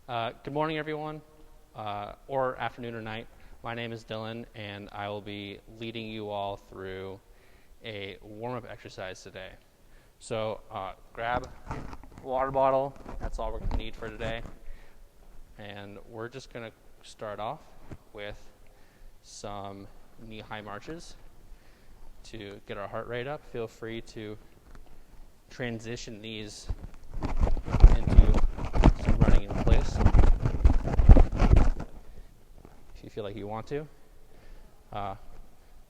Good morning, everyone, or afternoon or night. My name is Dylan, and I will be leading you all through a warm-up exercise today. So grab a water bottle. That's all we're going to need for today. And we're just going to start off with some knee-high marches to get our heart rate up. Feel free to transition these into some running in place if you feel like you want to.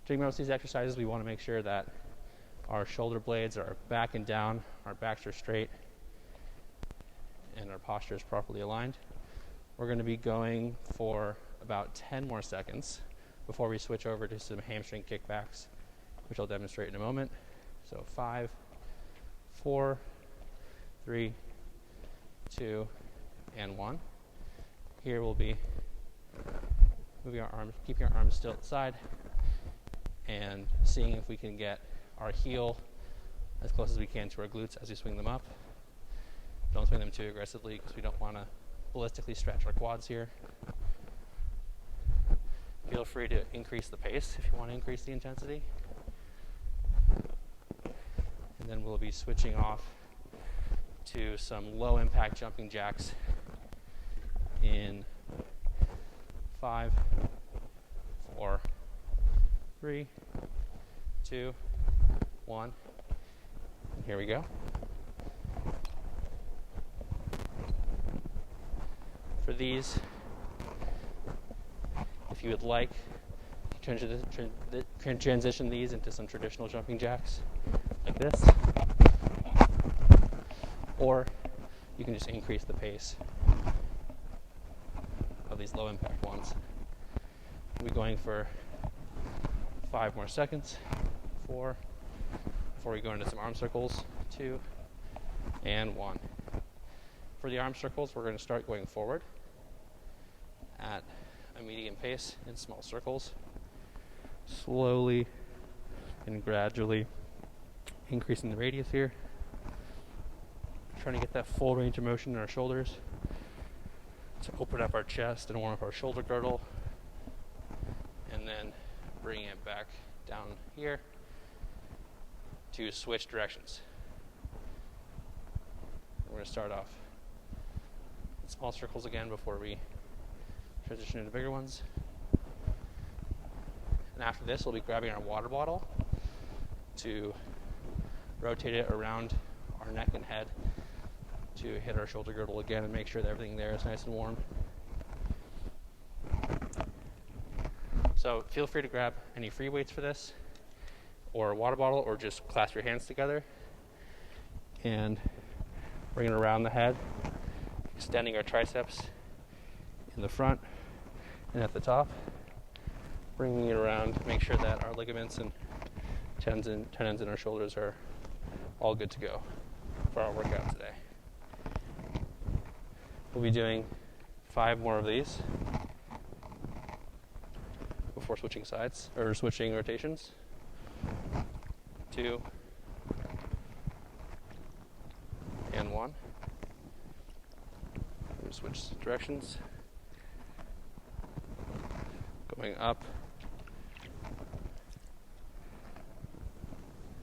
During most of these exercises, we want to make sure that our shoulder blades are back and down, our backs are straight, and our posture is properly aligned. We're going to be going for about 10 more seconds before we switch over to some hamstring kickbacks, which I'll demonstrate in a moment. So 5, 4, 3, 2, and 1. Here we'll be moving our arms, keeping our arms still at the side, and seeing if we can get our heel as close as we can to our glutes as we swing them up. Don't swing them too aggressively because we don't want to ballistically stretch our quads here. Feel free to increase the pace if you want to increase the intensity. And then we'll be switching off to some low impact jumping jacks in 5, 4, 3, 2, 1. Here we go. For these, if you would like, transition these into some traditional jumping jacks like this, or you can just increase the pace of these low impact ones. We'll be going for 5 more seconds, 4, before we go into some arm circles, 2, and 1. For the arm circles, we're going to start going forward at a medium pace in small circles, slowly and gradually increasing the radius here, trying to get that full range of motion in our shoulders to open up our chest and warm up our shoulder girdle, and then bringing it back down here to switch directions. We're going to start off with small circles again before we transition into bigger ones. And after this, we'll be grabbing our water bottle to rotate it around our neck and head to hit our shoulder girdle again and make sure that everything there is nice and warm. So feel free to grab any free weights for this, or a water bottle, or just clasp your hands together and bring it around the head, extending our triceps in the front and at the top, bringing it around to make sure that our ligaments and tendons in our shoulders are all good to go for our workout today. We'll be doing 5 more of these before switching sides, or switching rotations. 2, and 1. We'll switch directions. Going up.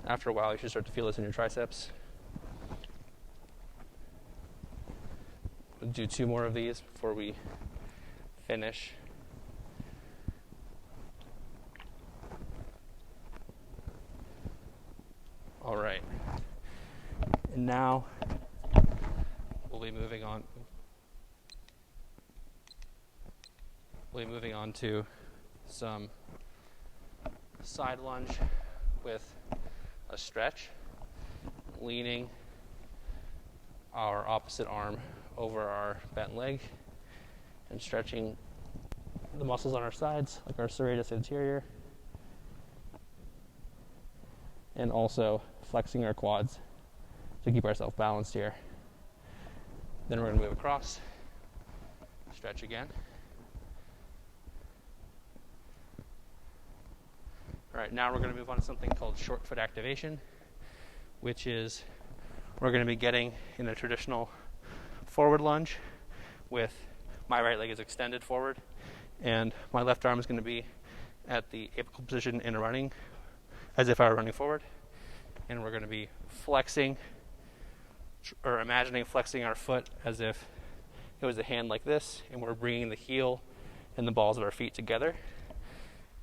After a while, you should start to feel this in your triceps. We'll do 2 more of these before we finish. All right. And now we'll be moving on. We'll be moving on to some side lunge with a stretch, leaning our opposite arm over our bent leg and stretching the muscles on our sides, like our serratus anterior, and also flexing our quads to keep ourselves balanced here. Then we're going to move across, stretch again. All right, now we're going to move on to something called short foot activation, which is we're going to be getting in a traditional forward lunge with my right leg is extended forward, and my left arm is going to be at the apical position in running, as if I were running forward. And we're going to be flexing, or imagining flexing our foot as if it was a hand like this, and we're bringing the heel and the balls of our feet together,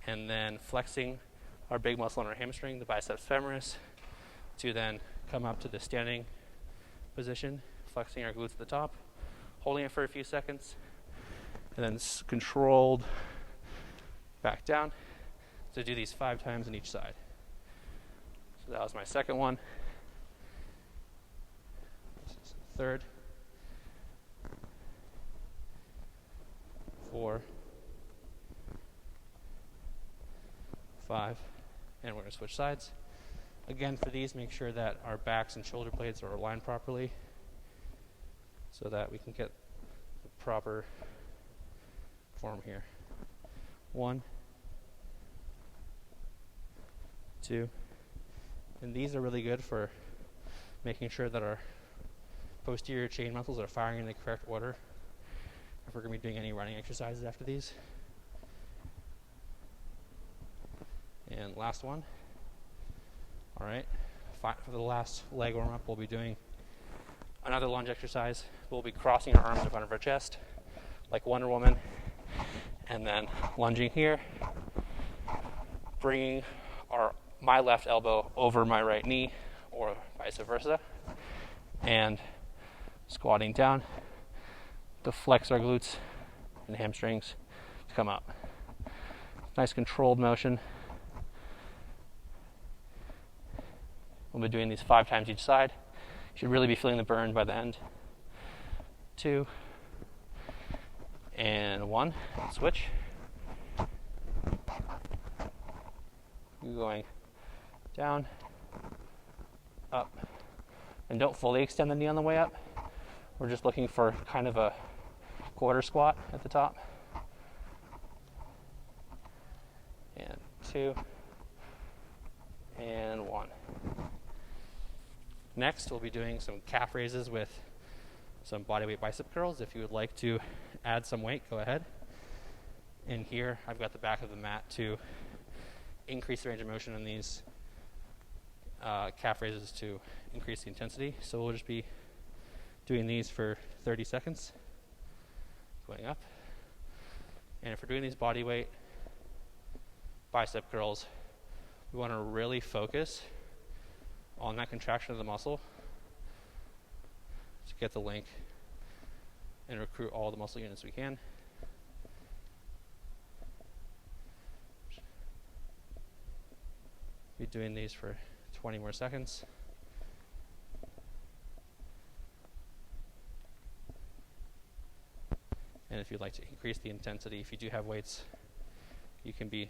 and then flexing our big muscle in our hamstring, the biceps femoris, to then come up to the standing position, flexing our glutes at the top, holding it for a few seconds, and then controlled back down. So do these 5 times on each side. So that was my second one. Third, 4, 5, and we're going to switch sides. Again, for these, make sure that our backs and shoulder blades are aligned properly so that we can get the proper form here. 1, 2, and these are really good for making sure that our posterior chain muscles are firing in the correct order if we're going to be doing any running exercises after these. And last one. All right, for the last leg warm up, we'll be doing another lunge exercise. We'll be crossing our arms in front of our chest like Wonder Woman, and then lunging here, bringing my left elbow over my right knee, or vice versa, and squatting down to flex our glutes and hamstrings to come up. Nice controlled motion. We'll be doing these 5 times each side. You should really be feeling the burn by the end. 2, and 1, switch. You're going down, up, and don't fully extend the knee on the way up. We're just looking for kind of a quarter squat at the top. And 2, and 1. Next, we'll be doing some calf raises with some bodyweight bicep curls. If you would like to add some weight, go ahead. And here, I've got the back of the mat to increase the range of motion in these calf raises to increase the intensity. So we'll just be doing these for 30 seconds, going up. And if we're doing these bodyweight bicep curls, we want to really focus on that contraction of the muscle to get the link and recruit all the muscle units we can. Be doing these for 20 more seconds. And if you'd like to increase the intensity, if you do have weights, you can be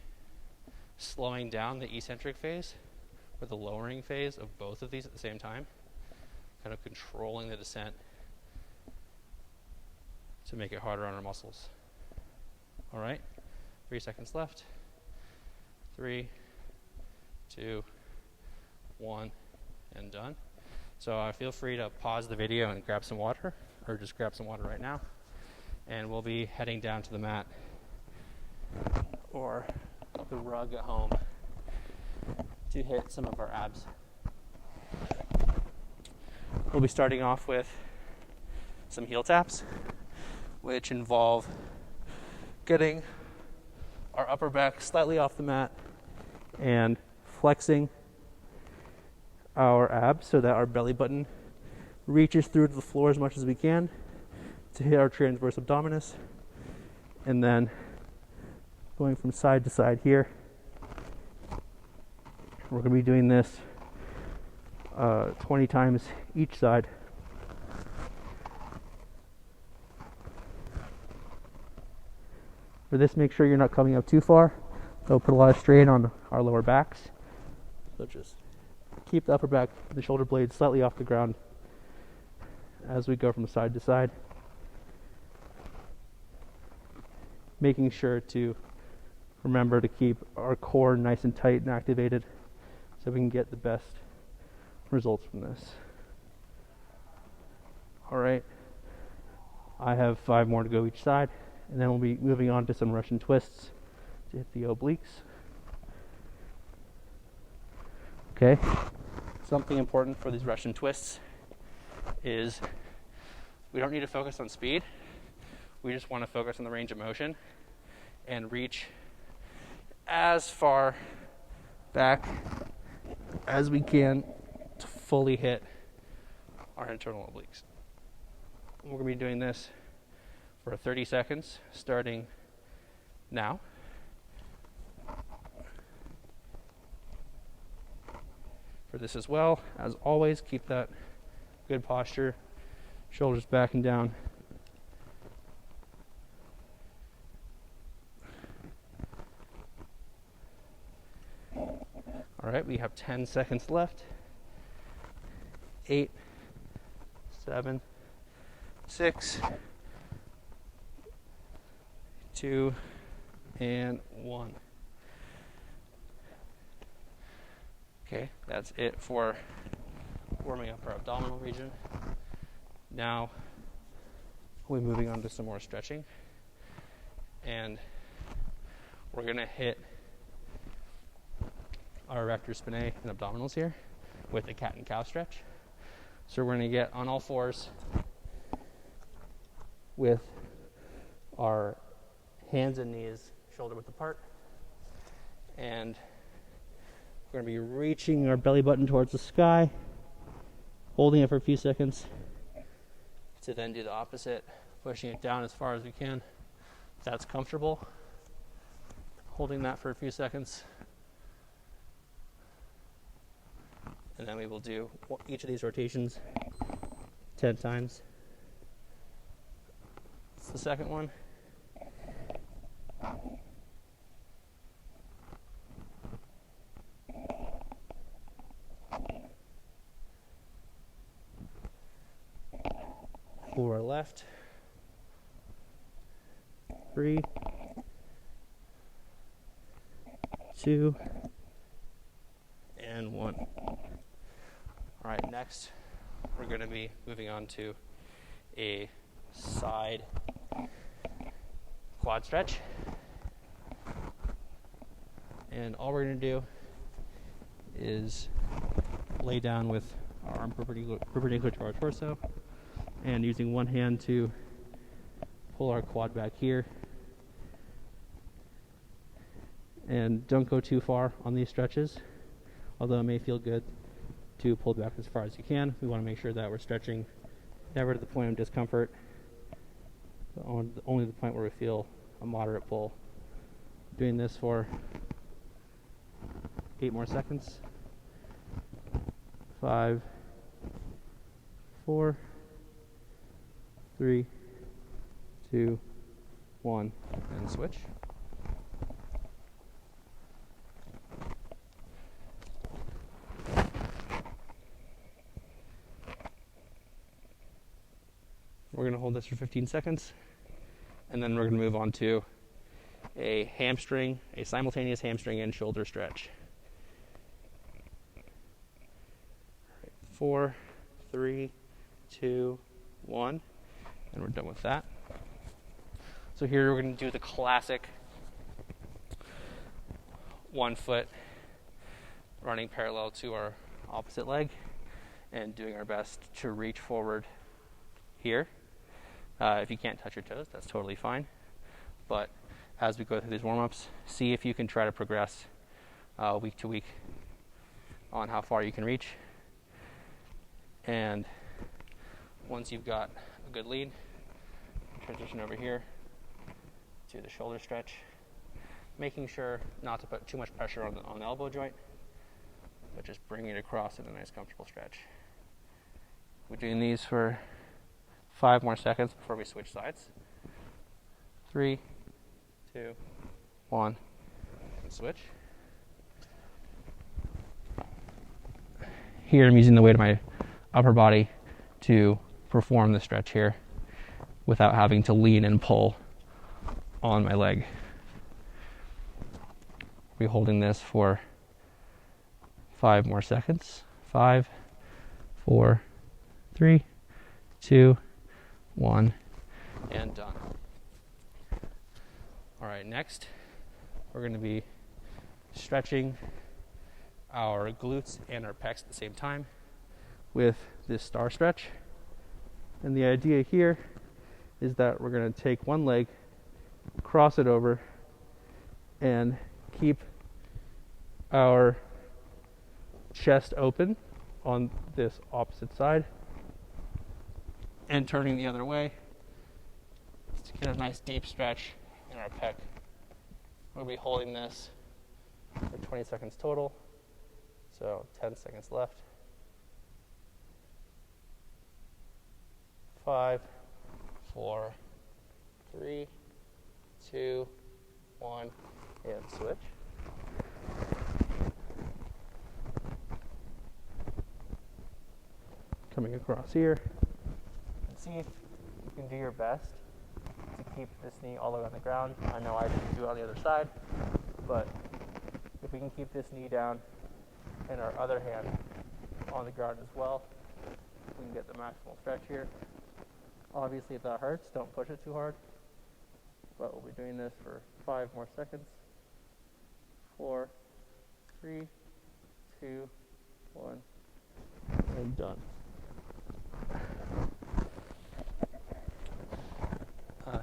slowing down the eccentric phase or the lowering phase of both of these at the same time, kind of controlling the descent to make it harder on our muscles. All right, 3 seconds left. 3, 2, 1, and done. So feel free to pause the video and grab some water, or just grab some water right now. And we'll be heading down to the mat or the rug at home to hit some of our abs. We'll be starting off with some heel taps, which involve getting our upper back slightly off the mat and flexing our abs so that our belly button reaches through to the floor as much as we can to hit our transverse abdominis, and then going from side to side here. We're going to be doing this 20 times each side. For this, make sure you're not coming up too far. That'll put a lot of strain on our lower backs. So just keep the upper back, the shoulder blades slightly off the ground as we go from side to side. Making sure to remember to keep our core nice and tight and activated so we can get the best results from this. All right. I have 5 more to go each side, and then we'll be moving on to some Russian twists to hit the obliques. Okay, something important for these Russian twists is we don't need to focus on speed. We just want to focus on the range of motion and reach as far back as we can to fully hit our internal obliques. We're going to be doing this for 30 seconds starting now. For this as well, as always, keep that good posture, shoulders back and down. All right, we have 10 seconds left. 8, 7, 6, 2, and 1. Okay, that's it for warming up our abdominal region. Now we're moving on to some more stretching, and we're going to hit our rector spinae and abdominals here with a cat and cow stretch. So we're going to get on all fours with our hands and knees shoulder width apart, and we're going to be reaching our belly button towards the sky, holding it for a few seconds, to then do the opposite, pushing it down as far as we can. If that's comfortable, holding that for a few seconds. And then we will do each of these rotations 10 times. It's the second one. Four left. 3, 2, and 1. All right, next we're going to be moving on to a side quad stretch. And all we're going to do is lay down with our arm perpendicular to our torso, and using one hand to pull our quad back here. And don't go too far on these stretches, although it may feel good to pull back as far as you can. We want to make sure that we're stretching never to the point of discomfort, but only the point where we feel a moderate pull. Doing this for 8 more seconds. 5, 4, 3, 2, 1, and switch. We're going to hold this for 15 seconds, and then we're going to move on to a simultaneous hamstring and shoulder stretch. 4, 3, 2, 1, and we're done with that. So here we're going to do the classic 1 foot running parallel to our opposite leg and doing our best to reach forward here. If you can't touch your toes, that's totally fine. But as we go through these warm-ups, see if you can try to progress week to week on how far you can reach. And once you've got a good lead, transition over here to the shoulder stretch, making sure not to put too much pressure on the elbow joint, but just bringing it across in a nice comfortable stretch. We're doing these for 5 more seconds before we switch sides. 3, 2, 1, and switch. Here I'm using the weight of my upper body to perform the stretch here without having to lean and pull on my leg. We're holding this for 5 more seconds. 5, 4, 3, 2, 1, and done. All right, next we're going to be stretching our glutes and our pecs at the same time with this star stretch. And the idea here is that we're going to take one leg, cross it over, and keep our chest open on this opposite side and turning the other way to get a nice deep stretch in our pec. We'll be holding this for 20 seconds total, so 10 seconds left. 5, 4, 3, 2, 1, and switch. Coming across here. And see if you can do your best to keep this knee all the way on the ground. I know I didn't do it on the other side, but if we can keep this knee down and our other hand on the ground as well, we can get the maximal stretch here. Obviously, if that hurts, don't push it too hard. But we'll be doing this for 5 more seconds. 4, 3, 2, 1, and done.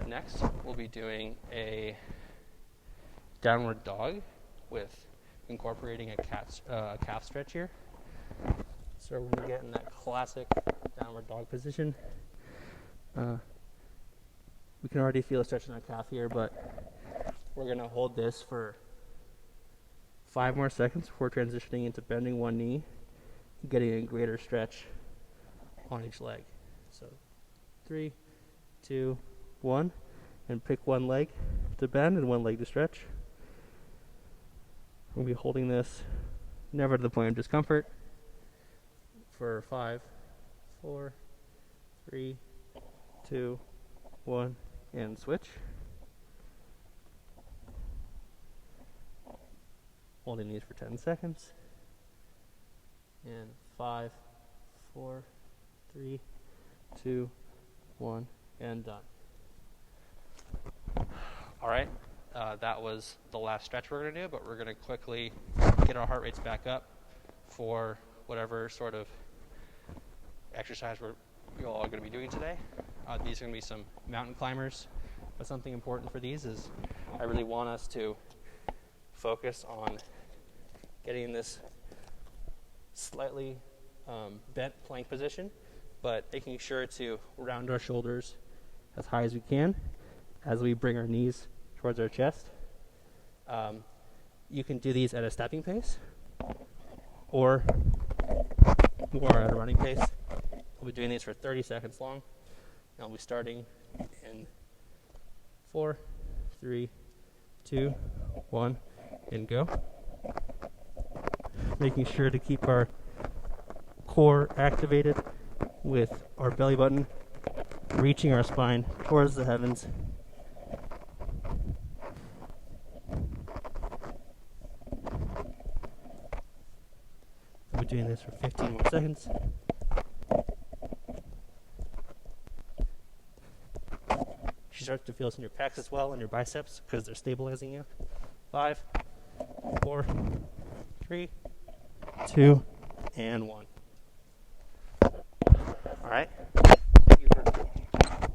Next, we'll be doing a downward dog with incorporating a calf stretch here. So we're going to get in that classic downward dog position. We can already feel a stretch in our calf here, but we're going to hold this for 5 more seconds before transitioning into bending one knee, getting a greater stretch on each leg. So 3, 2, 1, and pick one leg to bend and one leg to stretch. We'll be holding this never to the point of discomfort for 5, 4, 3, 2, 1, and switch. Holding these for 10 seconds. And 5, 4, 3, 2, 1, and done. All right, that was the last stretch we're going to do, but we're going to quickly get our heart rates back up for whatever sort of exercise you're all going to be doing today. These are going to be some mountain climbers, but something important for these is I really want us to focus on getting this slightly bent plank position, but making sure to round our shoulders as high as we can as we bring our knees towards our chest. You can do these at a stepping pace or more at a running pace. We'll be doing these for 30 seconds long. And I'll be starting in 4, 3, 2, 1, and go. Making sure to keep our core activated with our belly button reaching our spine towards the heavens. We'll be doing this for 15 more seconds. You start to feel this in your pecs as well and your biceps because they're stabilizing you. 5, 4, 3, 2, and 1.